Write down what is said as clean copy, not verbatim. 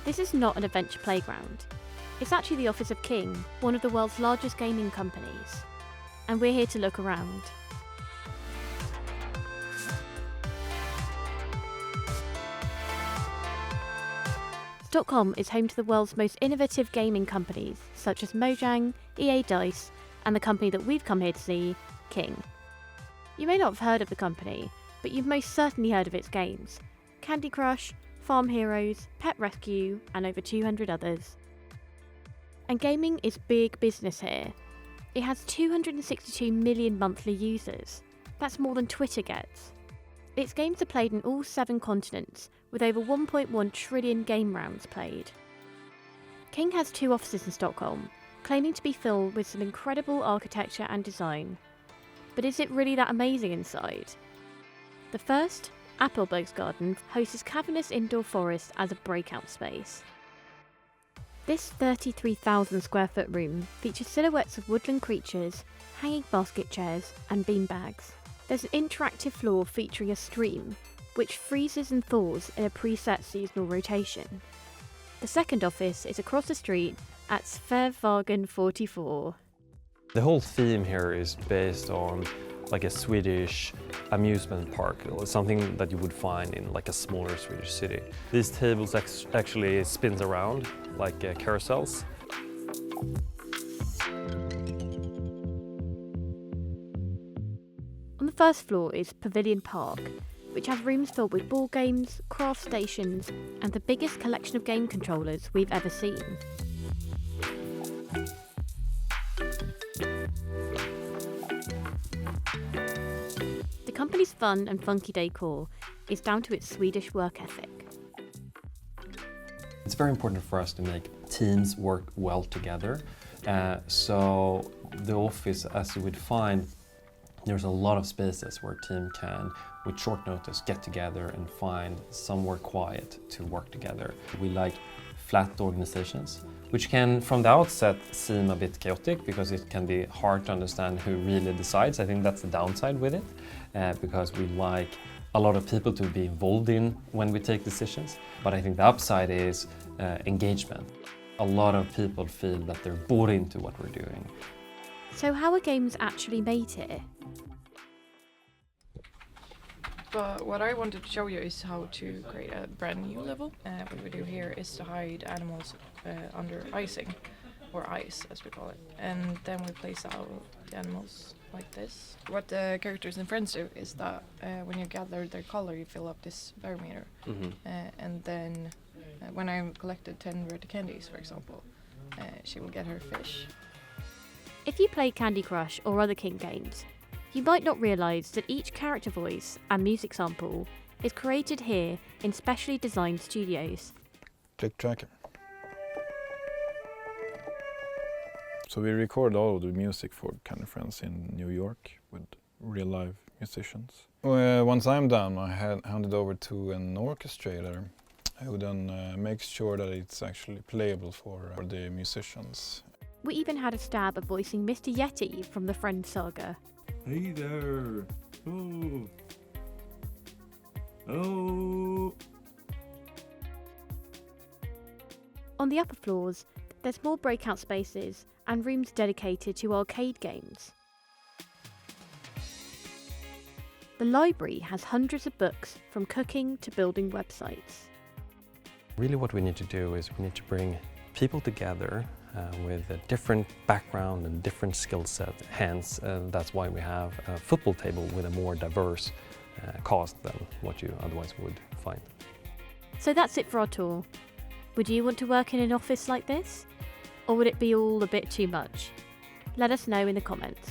This is not an adventure playground. It's actually the office of King, one of the world's largest gaming companies. And we're here to look around. Stockholm is home to the world's most innovative gaming companies, such as Mojang, EA Dice, and the company that we've come here to see, King. You may not have heard of the company, but you've most certainly heard of its games: Candy Crush, Farm Heroes, Pet Rescue, and over 200 others. And gaming is big business here. It has 262 million monthly users. That's more than Twitter gets. Its games are played in all 7 continents, with over 1.1 trillion game rounds played. King has 2 offices in Stockholm, claiming to be filled with some incredible architecture and design. But is it really that amazing inside? The first, Appelbergs Garden, hosts cavernous indoor forest as a breakout space. This 33,000 square foot room features silhouettes of woodland creatures, hanging basket chairs, and beanbags. There's an interactive floor featuring a stream, which freezes and thaws in a preset seasonal rotation. The second office is across the street at Sveavägen 44. The whole theme here is based on like a Swedish amusement park, something that you would find in like a smaller Swedish city. These tables actually spins around like carousels. On the first floor is Pavilion Park, which has rooms filled with board games, craft stations, and the biggest collection of game controllers we've ever seen. The company's fun and funky decor is down to its Swedish work ethic. It's very important for us to make teams work well together. So the office, as you would find, there's a lot of spaces where a team can, with short notice, get together and find somewhere quiet to work together. We like flat organizations, which can from the outset seem a bit chaotic because it can be hard to understand who really decides. I think that's the downside with it, because we like a lot of people to be involved in when we take decisions. But I think the upside is engagement. A lot of people feel that they're bought into what we're doing. So how are games actually made here? But what I wanted to show you is how to create a brand new level. What we do here is to hide animals under icing, or ice as we call it. And then we place out the animals like this. What the characters in Friends do is that when you gather their color, you fill up this barometer. And then when I collected 10 red candies, for example, she will get her fish. If you play Candy Crush or other King games, you might not realise that each character voice and music sample is created here in specially designed studios. Click tracker. So we record all of the music for Candy Friends in New York with real live musicians. Once I'm done, I hand it over to an orchestrator who then makes sure that it's actually playable for the musicians. We even had a stab at voicing Mr. Yeti from the Friends saga. Hey there! Oh! Oh! On the upper floors, there's more breakout spaces and rooms dedicated to arcade games. The library has hundreds of books, from cooking to building websites. Really what we need to do is we need to bring people together with a different background and different skill set. Hence, that's why we have a football table with a more diverse cast than what you otherwise would find. So that's it for our tour. Would you want to work in an office like this? Or would it be all a bit too much? Let us know in the comments.